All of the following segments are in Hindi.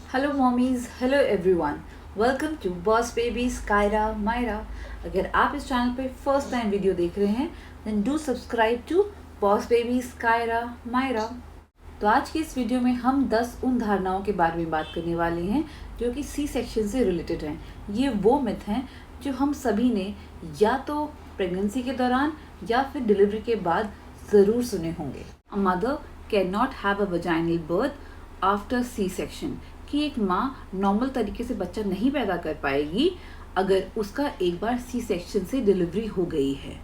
Hello mommies, hello everyone. Welcome to boss babies Kaira Myra. अगर आप इस चैनल पे फर्स्ट टाइम वीडियो देख रहे हैं then do subscribe to boss babies Kaira Myra. तो आज की इस वीडियो में हम 10 उन धारणाओं के बारे में बात करने वाले हैं जो कि सी सेक्शन से रिलेटेड हैं। ये वो मिथ हैं जो हम सभी ने या तो प्रेगनेंसी के दौरान या फिर डिलीवरी के बाद ज़रूर सुने होंगे। A mother can not have a vaginal birth after C section, कि एक माँ नॉर्मल तरीके से बच्चा नहीं पैदा कर पाएगी अगर उसका एक बार सी सेक्शन से डिलीवरी हो गई है।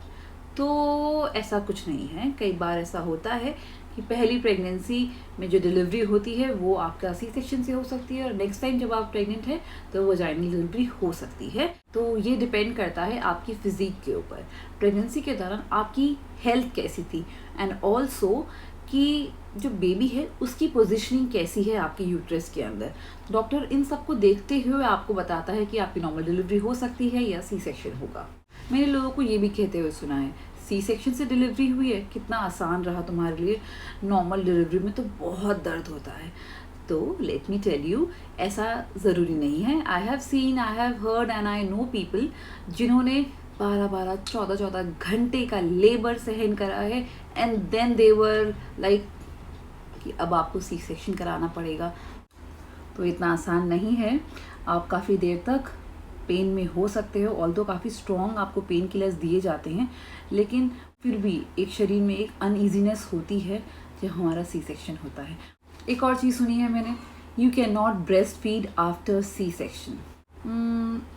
तो ऐसा कुछ नहीं है। कई बार ऐसा होता है कि पहली प्रेगनेंसी में जो डिलीवरी होती है वो आपका सी सेक्शन से हो सकती है और नेक्स्ट टाइम जब आप प्रेग्नेंट हैं तो वजाइनल डिलीवरी हो सकती है। तो ये डिपेंड करता है आपकी फिजिक के ऊपर, प्रेगनेंसी के दौरान आपकी हेल्थ कैसी थी एंड ऑल्सो कि जो बेबी है उसकी पोजीशनिंग कैसी है आपके यूट्रस के अंदर। डॉक्टर इन सब को देखते हुए आपको बताता है कि आपकी नॉर्मल डिलीवरी हो सकती है या सी सेक्शन होगा। मैंने लोगों को ये भी कहते हुए सुना है, सी सेक्शन से डिलीवरी हुई है, कितना आसान रहा तुम्हारे लिए, नॉर्मल डिलीवरी में तो बहुत दर्द होता है। तो लेट मी टेल यू, ऐसा ज़रूरी नहीं है। I have seen, I have heard and I know people जिन्होंने 12-12, 14-14 घंटे का लेबर सहन करा है and then they were like कि अब आपको सी सेक्शन कराना पड़ेगा। तो इतना आसान नहीं है। आप काफ़ी देर तक पेन में हो सकते हो, ऑल्दो काफ़ी स्ट्रॉन्ग आपको पेन किलर्स दिए जाते हैं, लेकिन फिर भी एक शरीर में एक अनईजीनेस होती है जब हमारा सी सेक्शन होता है। एक और चीज़ सुनी है मैंने, you can not breast feed after C section.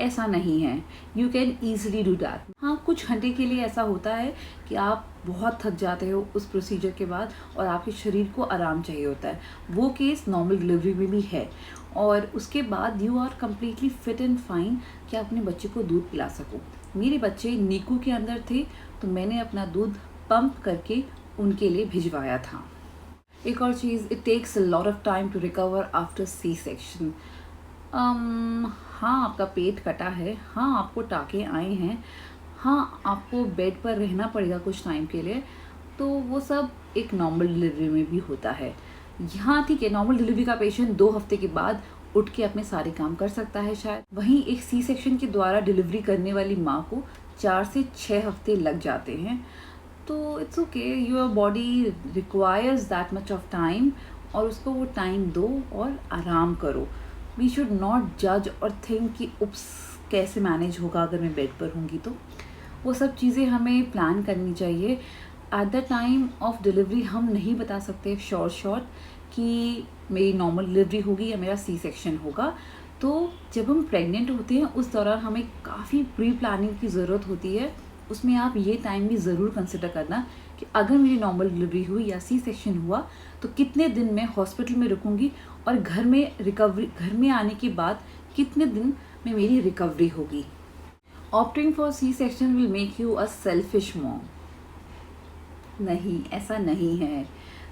ऐसा नहीं है, you can easily do that. हाँ, कुछ घंटे के लिए ऐसा होता है कि आप बहुत थक जाते हो उस प्रोसीजर के बाद और आपके शरीर को आराम चाहिए होता है। वो केस नॉर्मल डिलीवरी में भी है और उसके बाद you are completely fit and fine कि आप अपने बच्चे को दूध पिला सको। मेरे बच्चे नीकू के अंदर थे तो मैंने अपना दूध पंप करके उनके लिए भिजवाया था। एक और चीज़, it takes a lot of time to recover after C section. हाँ, आपका पेट कटा है, हाँ आपको टाँके आए हैं, हाँ आपको बेड पर रहना पड़ेगा कुछ टाइम के लिए, तो वो सब एक नॉर्मल डिलीवरी में भी होता है। यहाँ ठीक है, नॉर्मल डिलीवरी का पेशेंट 2 हफ्ते के बाद उठ के अपने सारे काम कर सकता है शायद। वहीं एक सी सेक्शन के द्वारा डिलीवरी करने वाली माँ को 4 से 6 हफ्ते लग जाते हैं। तो it's okay, your body requires that much of time और उसको वो टाइम दो और आराम करो। वी शुड नॉट जज और थिंक कि उप्स कैसे मैनेज होगा अगर मैं बेड पर होंगी। तो वो सब चीज़ें हमें प्लान करनी चाहिए। At the time of delivery हम नहीं बता सकते शॉर्ट कि मेरी नॉर्मल डिलीवरी होगी या मेरा सी सेक्शन होगा। तो जब हम प्रेग्नेंट होते हैं उस दौरान हमें काफ़ी प्री प्लानिंग की ज़रूरत होती है। उसमें आप ये टाइम भी ज़रूर कंसिडर करना कि अगर मेरी नॉर्मल डिलीवरी हुई या सी सेक्शन हुआ तो कितने दिन मैं हॉस्पिटल में रुकूंगी और घर में आने के बाद कितने दिन में मेरी रिकवरी होगी। Opting for C section will make you a selfish mom. नहीं, ऐसा नहीं है।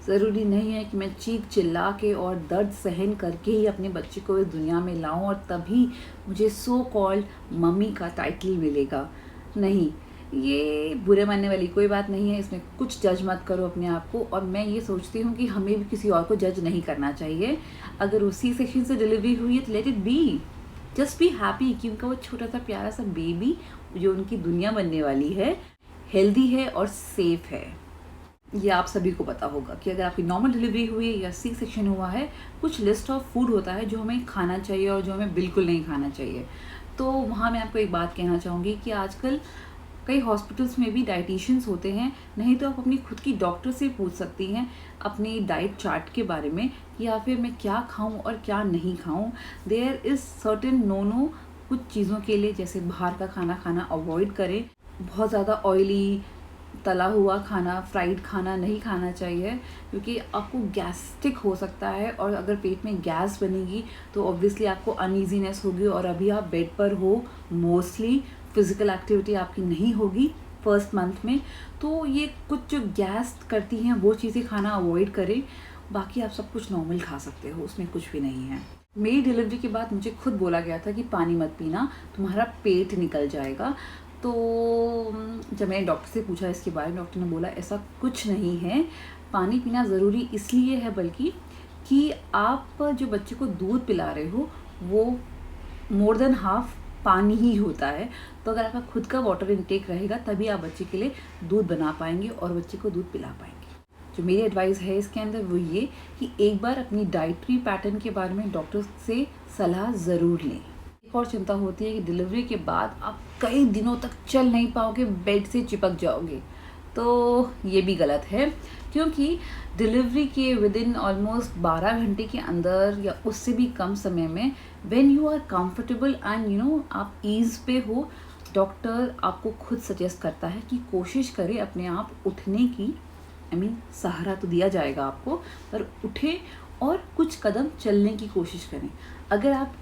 ज़रूरी नहीं है कि मैं चीख चिल्ला के और दर्द सहन करके ही अपने बच्चे को इस दुनिया में लाऊं और तभी मुझे सो कॉल्ड मम्मी का टाइटल मिलेगा। नहीं, ये बुरे मानने वाली कोई बात नहीं है। इसमें कुछ जज मत करो अपने आप को। और मैं ये सोचती हूँ कि हमें भी किसी और को जज नहीं करना चाहिए। अगर उसी सेक्शन से डिलीवरी हुई है तो let it be, just be happy कि उनका वो छोटा सा प्यारा सा बेबी जो उनकी दुनिया बनने वाली है हेल्दी है और सेफ है। ये आप सभी को पता होगा कि अगर आपकी नॉर्मल डिलीवरी हुई है या सी सेक्शन हुआ है, कुछ लिस्ट ऑफ फूड होता है जो हमें खाना चाहिए और जो हमें बिल्कुल नहीं खाना चाहिए। तो वहाँ मैं आपको एक बात कहना चाहूँगी कि आजकल कई हॉस्पिटल्स में भी डाइटिशियंस होते हैं। नहीं तो आप अपनी खुद की डॉक्टर से पूछ सकती हैं अपनी डाइट चार्ट के बारे में, या फिर मैं क्या खाऊं और क्या नहीं खाऊं। देयर इज़ सर्टेन नो कुछ चीज़ों के लिए, जैसे बाहर का खाना खाना अवॉइड करें। बहुत ज़्यादा ऑयली तला हुआ खाना, फ्राइड खाना नहीं खाना चाहिए क्योंकि आपको गैस्ट्रिक हो सकता है और अगर पेट में गैस बनेगी तो ऑब्वियसली आपको अनईजीनेस होगी और अभी आप बेड पर हो, मोस्टली फिज़िकल एक्टिविटी आपकी नहीं होगी फर्स्ट मंथ में। तो ये कुछ जो गैस करती हैं वो चीज़ें खाना अवॉइड करें। बाकी आप सब कुछ नॉर्मल खा सकते हो, उसमें कुछ भी नहीं है। मेरी डिलीवरी के बाद मुझे खुद बोला गया था कि पानी मत पीना, तुम्हारा पेट निकल जाएगा। तो जब मैंने डॉक्टर से पूछा इसके बारे में, डॉक्टर ने बोला ऐसा कुछ नहीं है। पानी पीना ज़रूरी इसलिए है बल्कि कि आप जो बच्चे को दूध पिला रहे हो वो मोर देन हाफ पानी ही होता है। तो अगर आपका खुद का वाटर इनटेक रहेगा तभी आप बच्चे के लिए दूध बना पाएंगे और बच्चे को दूध पिला पाएंगे। जो मेरी एडवाइस है इसके अंदर वो ये कि एक बार अपनी डाइटरी पैटर्न के बारे में डॉक्टर से सलाह ज़रूर लें। एक और चिंता होती है कि डिलीवरी के बाद आप कई दिनों तक चल नहीं पाओगे, बेड से चिपक जाओगे। तो ये भी गलत है, क्योंकि डिलीवरी के विद इन ऑलमोस्ट 12 घंटे के अंदर या उससे भी कम समय में when you are comfortable and आप ईज़ पे हो, डॉक्टर आपको खुद सजेस्ट करता है कि कोशिश करें अपने आप उठने की। सहारा तो दिया जाएगा आपको, पर उठे और कुछ कदम चलने की कोशिश करें। अगर आप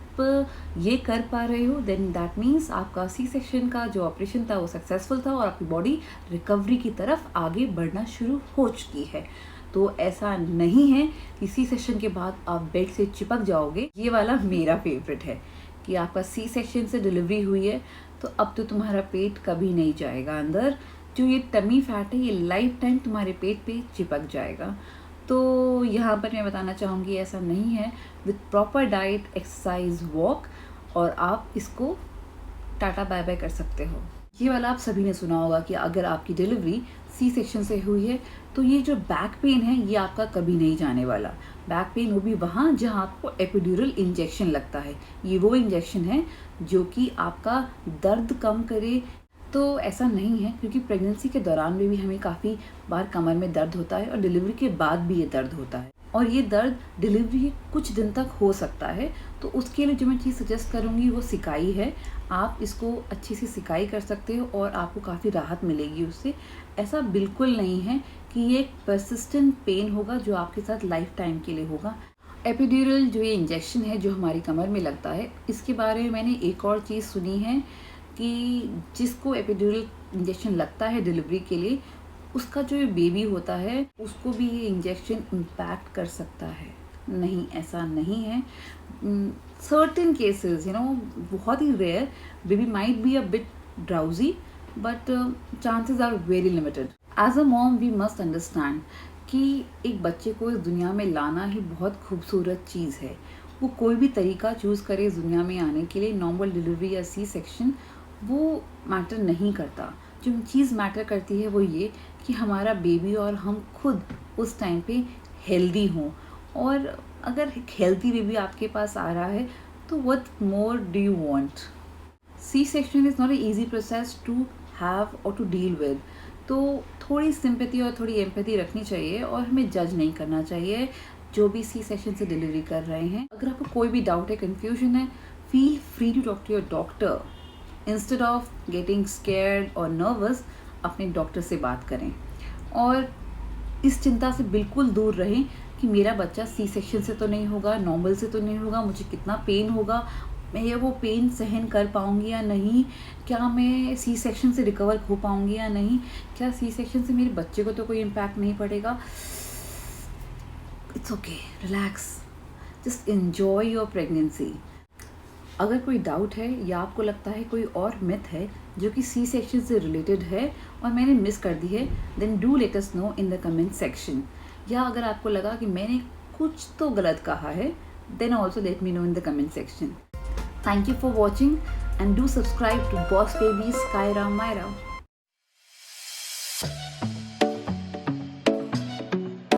ये कर पा रहे हो देन दैट मीन्स आपका सी सेक्शन का जो ऑपरेशन था वो सक्सेसफुल था और आपकी बॉडी रिकवरी की तरफ आगे बढ़ना शुरू हो चुकी है। तो ऐसा नहीं है कि सी सेक्शन के बाद आप बेड से चिपक जाओगे। ये वाला मेरा फेवरेट है कि आपका सी सेक्शन से डिलीवरी हुई है तो अब तो तुम्हारा पेट कभी नहीं जाएगा अंदर। जो ये टमी फैट है ये लाइफ टाइम तुम्हारे पेट पे चिपक जाएगा। तो यहाँ पर मैं बताना चाहूँगी ऐसा नहीं है। With proper diet, exercise, walk और आप इसको टाटा बाय बाय कर सकते हो। ये वाला आप सभी ने सुना होगा कि अगर आपकी डिलीवरी सी सेक्शन से हुई है तो ये जो बैक पेन है ये आपका कभी नहीं जाने वाला। बैक पेन वो भी वहाँ जहाँ आपको एपिड्यूरल इंजेक्शन लगता है। ये वो इंजेक्शन है जो कि आपका दर्द कम करे। तो ऐसा नहीं है, क्योंकि प्रेगनेंसी के दौरान में भी हमें काफ़ी बार कमर में दर्द होता है और डिलीवरी के बाद भी ये दर्द होता है और ये दर्द डिलीवरी के कुछ दिन तक हो सकता है। तो उसके लिए जो मैं चीज़ सजेस्ट करूँगी वो सिकाई है। आप इसको अच्छी सी सिकाई कर सकते हो और आपको काफ़ी राहत मिलेगी उससे। ऐसा बिल्कुल नहीं है कि ये एक परसिस्टेंट पेन होगा जो आपके साथ लाइफ टाइम के लिए होगा। एपिड्यूरल जो ये इंजेक्शन है जो हमारी कमर में लगता है, इसके बारे में मैंने एक और चीज़ सुनी है कि जिसको एपिड्यूरल इंजेक्शन लगता है डिलीवरी के लिए, उसका जो बेबी होता है उसको भी ये इंजेक्शन इम्पैक्ट कर सकता है। नहीं, ऐसा नहीं है। सर्टेन केसेस बहुत ही रेयर, baby might be a bit drowsy but chances are very limited. As a mom we must understand कि एक बच्चे को इस दुनिया में लाना ही बहुत खूबसूरत चीज़ है। वो कोई भी तरीका चूज़ करे इस दुनिया में आने के लिए, नॉर्मल डिलीवरी या सी सेक्शन, वो मैटर नहीं करता। जो चीज़ मैटर करती है वो ये कि हमारा बेबी और हम खुद उस टाइम पे हेल्दी हों। और अगर एक हेल्दी बेबी आपके पास आ रहा है तो what more do you want. C section is not a easy process to have और टू डील विद। तो थोड़ी सिंपैथी और थोड़ी एम्पैथी रखनी चाहिए और हमें जज नहीं करना चाहिए जो भी सी सेक्शन से डिलीवरी कर रहे हैं। अगर आपको कोई भी डाउट है, कन्फ्यूजन है, feel free to talk to your doctor. Instead of getting scared और नर्वस, अपने डॉक्टर से बात करें और इस चिंता से बिल्कुल दूर रहें कि मेरा बच्चा सी सेक्शन से तो नहीं होगा, नॉर्मल से तो नहीं होगा, मुझे कितना पेन होगा, मैं ये वो पेन सहन कर पाऊँगी या नहीं, क्या मैं सी सेक्शन से रिकवर हो पाऊँगी या नहीं, क्या सी सेक्शन से मेरे बच्चे को तो कोई इम्पैक्ट नहीं पड़ेगा। It's okay, relax, just enjoy your pregnancy. अगर कोई डाउट है या आपको लगता है कोई और मिथ है जो कि सी सेक्शन से रिलेटेड है और मैंने मिस कर दी है, then do let us know in the comment section. या अगर आपको लगा कि मैंने कुछ तो गलत कहा है, then also let me know in the comment section. Thank you for watching and do subscribe to boss baby sky Ram Myra.